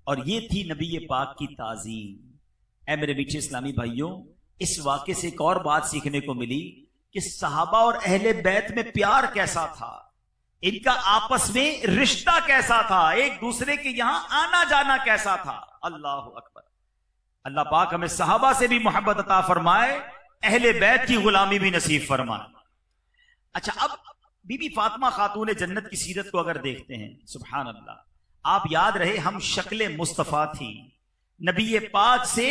और ये थी नबी पाक की ताजीम। ऐ मेरे मीठे इस्लामी भाइयों, इस वाक़े से एक और बात सीखने को मिली कि सहाबा और अहले बैत में प्यार कैसा था, इनका आपस में रिश्ता कैसा था, एक दूसरे के यहां आना जाना कैसा था। अल्लाह अकबर। अल्लाह पाक हमें सहाबा से भी मोहब्बत अता फरमाए, अहले बैत की गुलामी भी नसीब फरमाए। अच्छा, अब बीबी फातिमा खातून जन्नत की सीरत को अगर देखते हैं, सुभान अल्लाह, आप याद रहे हम शक्ल मुस्तफा थी, नबी पाक से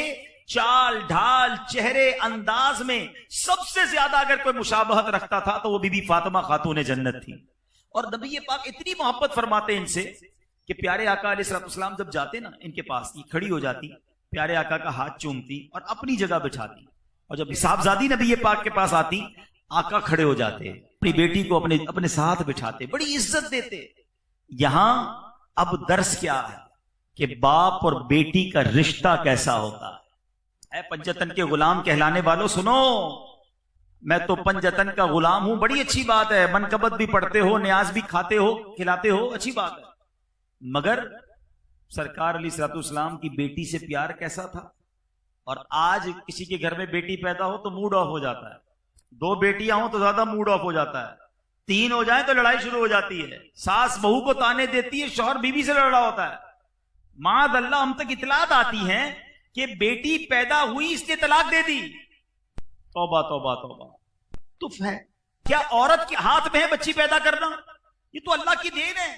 चाल ढाल चेहरे अंदाज में सबसे ज्यादा अगर कोई मुशाबहत रखता था तो वो बीबी फातिमा खातून जन्नत थी। और नबी पाक इतनी मोहब्बत फरमाते इनसे कि प्यारे आका अलैहिस्सलाम जब जाते ना इनके पास, ये खड़ी हो जाती, प्यारे आका का हाथ चूमती और अपनी जगह बिठाती, और जब साहबजादी नबी पाक के पास आती, आका खड़े हो जाते, अपनी बेटी को अपने साथ बिठाते, बड़ी इज्जत देते। यहां अब दर्स क्या है कि बाप और बेटी का रिश्ता कैसा होता है। पंजतन के गुलाम कहलाने वालों सुनो, मैं तो पंजतन का गुलाम हूं, बड़ी अच्छी बात है, मनकबत भी पढ़ते हो, न्याज भी खाते हो, खिलाते हो, अच्छी बात है, मगर सरकार अलैहिस्सलाम की बेटी से प्यार कैसा था। और आज किसी के घर में बेटी पैदा हो तो मूड ऑफ हो जाता है, 2 बेटियां हो तो ज्यादा मूड ऑफ हो जाता है, 3 हो जाए तो लड़ाई शुरू हो जाती है, सास बहू को ताने देती है, शौहर बीवी से लड़ रहा होता है। माअल्लाह हम तक इतलात आती हैं कि बेटी पैदा हुई इसलिए तलाक दे दी। तौबा तौबा तौबा। तो क्या औरत के हाथ में है बच्ची पैदा करना? ये तो अल्लाह की देन है।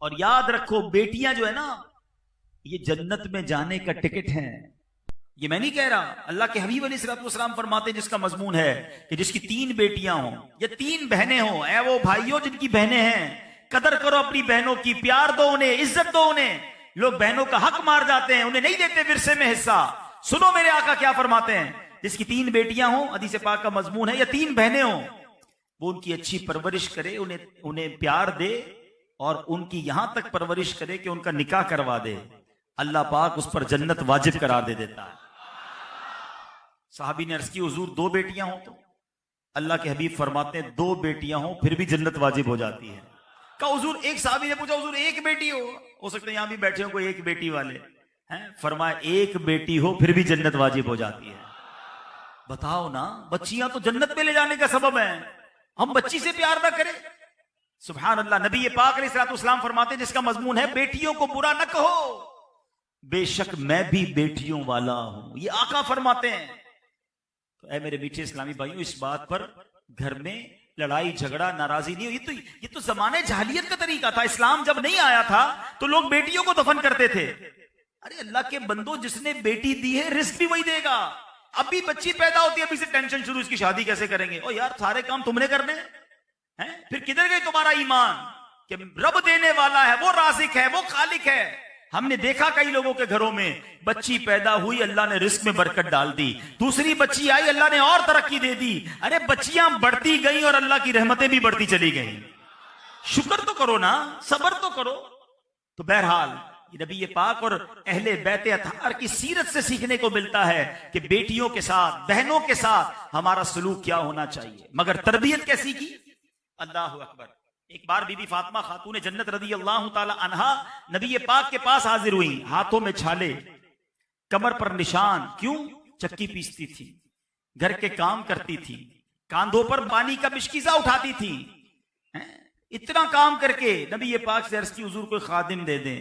और याद रखो, बेटियां जो है ना, ये जन्नत में जाने का टिकट है। ये मैं नहीं कह रहा, अल्लाह के हबीब अलैहिस्सलाम फरमाते हैं, जिसका मजमून है कि जिसकी 3 बेटियां हों या 3 बहनें हों, ऐ वो भाइयों जिनकी बहनें हैं, कदर करो अपनी बहनों की, प्यार दो उन्हें, इज्जत दो उन्हें। लोग बहनों का हक मार जाते हैं, उन्हें नहीं देते विरसे में हिस्सा। सुनो मेरे आका क्या फरमाते हैं, जिसकी 3 बेटियां हों, हदीस पाक का मजमून है, या 3 बहनें हों, वो उनकी अच्छी परवरिश करे, उन्हें प्यार दे और उनकी यहां तक परवरिश करे कि उनका निकाह करवा दे, अल्लाह पाक उस पर जन्नत वाजिब करार दे देता है। साहबी ने अर्ज की, हुजूर 2 बेटियां हो तो? अल्लाह के हबीब फरमाते हैं 2 बेटियां हो फिर भी जन्नत वाजिब हो जाती है। कहा हुजूर, एक साहबी ने पूछा, हुजूर 1 बेटी हो सकता है यहां भी बैठे हो कोई 1 बेटी वाले हैं, फरमाया 1 बेटी हो फिर भी जन्नत वाजिब हो जाती है। बताओ ना, बच्चियां तो जन्नत में ले जाने का सबब है, हम बच्ची से प्यार ना करें? सुभान अल्लाह। नबी पाक अलैहिस्सलाम फरमाते हैं, जिसका मजमून है बेटियों को बुरा न कहो, बेशक मैं भी बेटियों वाला हूं, ये आका फरमाते हैं। तो ऐ मेरे मीठे इस्लामी भाइयों, इस बात पर घर में लड़ाई झगड़ा नाराजगी नहीं हो। ये तो जमाने जहालियत का तरीका था। इस्लाम जब नहीं आया था तो लोग बेटियों को दफन करते थे। अरे अल्लाह के बंदो, जिसने बेटी दी है रिस्क भी वही देगा। अभी बच्ची पैदा होती है, अभी से टेंशन शुरू, इसकी शादी कैसे करेंगे? ओ यार, सारे काम तुमने करने हैं, फिर किधर गई तुम्हारा ईमान कि रब देने वाला है, वो राज़िक है, वो खालिक है। हमने देखा कई लोगों के घरों में बच्ची पैदा हुई, अल्लाह ने रिस्क में बरकत डाल दी, दूसरी बच्ची आई, अल्लाह ने और तरक्की दे दी। अरे बच्चियां बढ़ती गई और अल्लाह की रहमतें भी बढ़ती चली गई। शुक्र तो करो ना, सब्र तो करो। तो बहरहाल ये नबी पाक और अहले बैत अतहार की सीरत से सीखने को मिलता है कि बेटियों के साथ, बहनों के साथ हमारा सलूक क्या होना चाहिए। मगर तरबियत कैसी की? अल्लाह अकबर। एक बार बीबी फातिमा खातून जन्नत रदी अल्लाह ताला अन्हा नबी पाक के पास हाजिर हुई, हाथों में छाले, कमर पर निशान। क्यों? चक्की पीसती थी, घर के काम करती थी, कांधों पर पानी का मिश्किजा उठाती थी। इतना काम करके नबी पाक से अर्ज की, हुजूर कोई खादिम दे दें।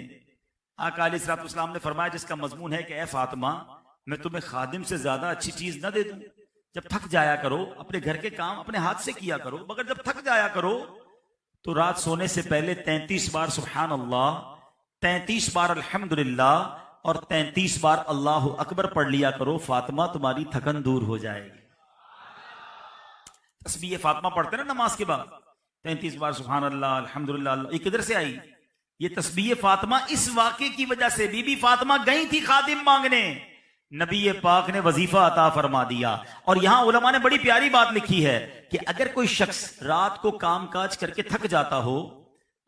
आका अलैहिस्सलाम ने फरमाया, जिसका मजमून है कि ऐ फातिमा, मैं तुम्हें खादिम से ज्यादा अच्छी चीज न दे दूं? जब थक जाया करो अपने घर के काम अपने हाथ से किया करो, मगर जब थक जाया करो तो रात सोने से पहले 33 बार सुभान अल्लाह, 33 बार अल्हम्दुलिल्लाह और 33 बार अल्लाहु अकबर पढ़ लिया करो। फातिमा, तुम्हारी थकन दूर हो जाएगी। तस्बीह फातिमा पढ़ते ना नमाज के बाद, 33 बार सुभान अल्लाह अल्हम्दुलिल्लाह। ये किधर से आई? ये तस्बीह फातिमा इस वाक़े की वजह से, बीबी फातिमा गई थी खादिम मांगने, नबी पाक ने वजीफा अता फरमा दिया। और यहां उलमा ने बड़ी प्यारी बात लिखी है कि अगर कोई शख्स रात को काम काज करके थक जाता हो,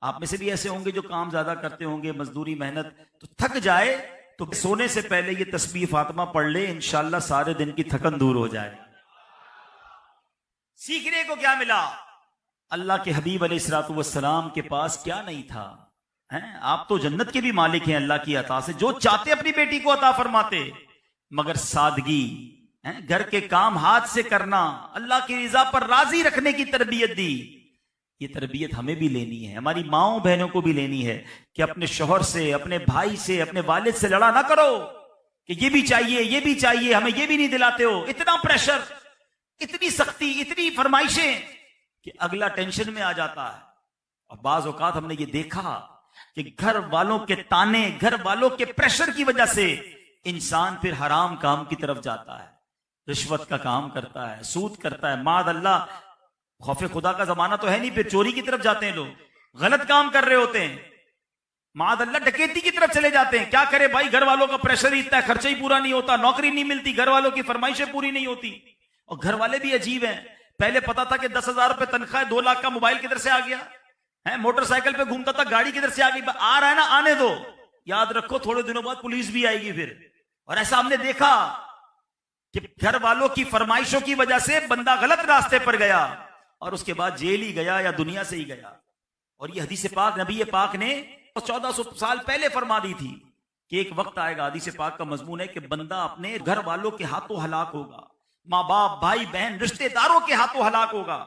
आप में से भी ऐसे होंगे जो काम ज्यादा करते होंगे, मजदूरी मेहनत, तो थक जाए तो सोने से पहले ये तस्बीह फातिमा पढ़ ले, इंशाअल्लाह सारे दिन की थकन दूर हो जाए। सीखने को क्या मिला? अल्लाह के हबीब अलैहिस्सलातु वस्सलाम के पास क्या नहीं था? हैं, आप तो जन्नत के भी मालिक हैं अल्लाह की अता से, जो चाहते अपनी बेटी को अता फरमाते। मगर सादगी, घर के काम हाथ से करना, अल्लाह की रजा पर राजी रखने की तरबियत दी। ये तरबियत हमें भी लेनी है, हमारी माओ बहनों को भी लेनी है कि अपने शौहर से, अपने भाई से, अपने वालिद से लड़ा ना करो कि ये भी चाहिए, ये भी चाहिए, हमें ये भी नहीं दिलाते हो। इतना प्रेशर, इतनी सख्ती, इतनी फरमाइशें कि अगला टेंशन में आ जाता है। और बाज औकात हमने ये देखा कि घर वालों के ताने, घर वालों के प्रेशर की वजह से इंसान फिर हराम काम की तरफ जाता है, रिश्वत का काम करता है, सूद करता है। माद अल्लाह, खौफे खुदा का जमाना तो है नहीं, फिर चोरी की तरफ जाते हैं लोग, गलत काम कर रहे होते हैं। माद अल्लाह डकैती की तरफ चले जाते हैं। क्या करे भाई, घर वालों का प्रेशर ही इतना है, खर्चा ही पूरा नहीं होता, नौकरी नहीं मिलती, घर वालों की फरमाइशें पूरी नहीं होती। और घर वाले भी अजीब हैं। पहले पता था कि 10,000 रुपए तनख्वाह, 2 लाख का मोबाइल किधर से आ गया है, मोटरसाइकिल पे घूमता था, गाड़ी किधर से आ गई, आ रहा है ना, आने दो, याद रखो थोड़े दिनों बाद पुलिस भी आएगी फिर। और ऐसा हमने देखा कि घर वालों की फरमाइशों की वजह से बंदा गलत रास्ते पर गया और उसके बाद जेल ही गया या दुनिया से ही गया। और ये हदीस पाक नबी पाक ने 1400 साल पहले फरमा दी थी कि एक वक्त आएगा, हदीस पाक का मजमून है कि बंदा अपने घर वालों के हाथों हलाक होगा, माँ बाप, भाई बहन, रिश्तेदारों के हाथों हलाक होगा।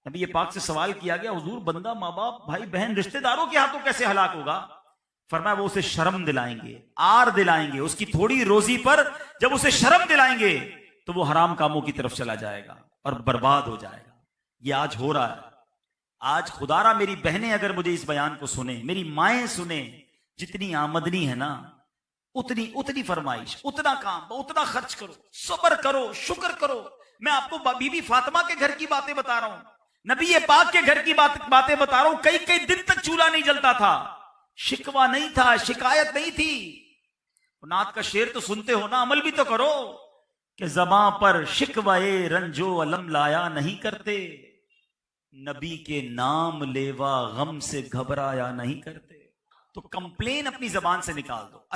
नबी पाक से सवाल किया गया, हुजूर बंदा माँ बाप, भाई बहन, रिश्तेदारों के हाथों कैसे हलाक होगा? फरमाया वो उसे शर्म दिलाएंगे, आर दिलाएंगे, उसकी थोड़ी रोजी पर जब उसे शर्म दिलाएंगे तो वो हराम कामों की तरफ चला जाएगा और बर्बाद हो जाएगा। ये आज हो रहा है। आज खुदारा मेरी बहनें अगर मुझे इस बयान को सुने, मेरी माएं सुने, जितनी आमदनी है ना उतनी फरमाइश, उतना काम, उतना खर्च करो, सब्र करो, शुक्र करो। मैं आपको बीबी फातिमा के घर की बातें बता रहा हूं, नबी पाक के घर की बातें बता रहा हूं। कई कई दिन तक चूल्हा नहीं जलता था, शिकवा नहीं था, शिकायत नहीं थी। नात का शेर तो सुनते हो ना, अमल भी तो करो कि ज़बां पर शिकवाए रंजो अलम लाया नहीं करते, नबी के नाम लेवा गम से घबराया नहीं करते। तो कंप्लेन अपनी जबान से निकाल दो।